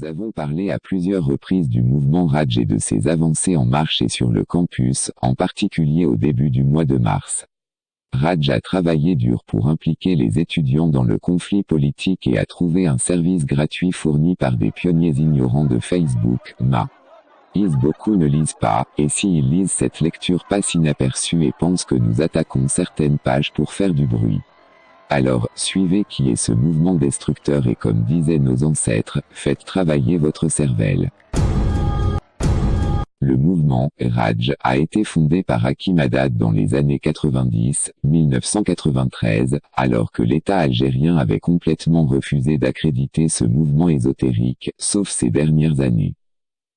Nous avons parlé à plusieurs reprises du mouvement Raj et de ses avancées en marche et sur le campus, en particulier au début du mois de mars. Raj a travaillé dur pour impliquer les étudiants dans le conflit politique et a trouvé un service gratuit fourni par des pionniers ignorants de Facebook, Beaucoup ne lisent pas, et s'ils lisent cette lecture passe inaperçue et pensent que nous attaquons certaines pages pour faire du bruit. Alors, suivez qui est ce mouvement destructeur et comme disaient nos ancêtres, faites travailler votre cervelle. Le mouvement Raj a été fondé par Hakim Haddad dans les années 90, 1993, alors que l'État algérien avait complètement refusé d'accréditer ce mouvement ésotérique, sauf ces dernières années.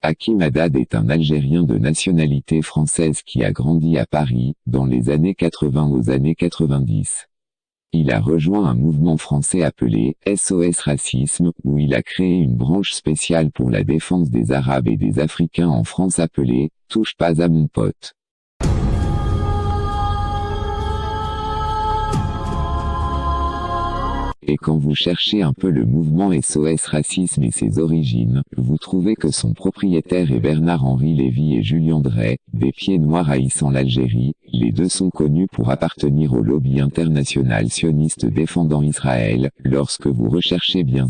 Hakim Haddad est un Algérien de nationalité française qui a grandi à Paris, dans les années 80 aux années 90. Il a rejoint un mouvement français appelé SOS Racisme, où il a créé une branche spéciale pour la défense des Arabes et des Africains en France appelée « Touche pas à mon pote ». Et quand vous cherchez un peu le mouvement SOS Racisme et ses origines, vous trouvez que son propriétaire est Bernard-Henri Lévy et Julien Drey, des pieds noirs haïssant l'Algérie. Les deux sont connus pour appartenir au lobby international sioniste défendant Israël. Lorsque vous recherchez bien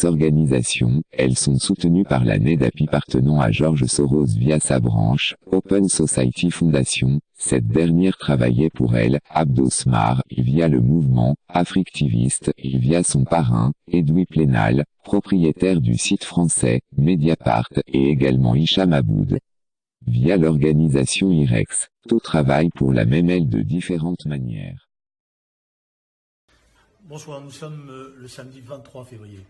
organisations, elles sont soutenues par la NEDAP appartenant à George Soros via sa branche, Open Society Foundation. Cette dernière travaillait pour elle, Abdo Smar, via le mouvement Africtiviste, et via son parrain, Edoui Plenel, propriétaire du site français, Mediapart, et également Hicham Aboud. Via l'organisation IREX, tout travaille pour la même aile de différentes manières. Bonsoir, nous sommes le samedi 23 février.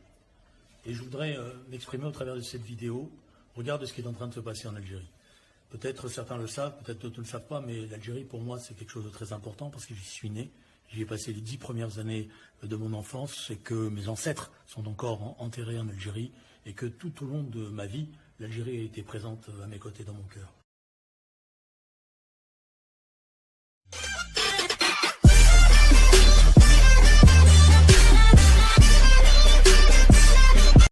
Et je voudrais m'exprimer au travers de cette vidéo au regard de ce qui est en train de se passer en Algérie. Peut-être certains le savent, peut-être d'autres ne le savent pas, mais l'Algérie pour moi c'est quelque chose de très important parce que j'y suis né. J'y ai passé les 10 premières années de mon enfance et que mes ancêtres sont encore enterrés en Algérie et que tout au long de ma vie, l'Algérie a été présente à mes côtés dans mon cœur.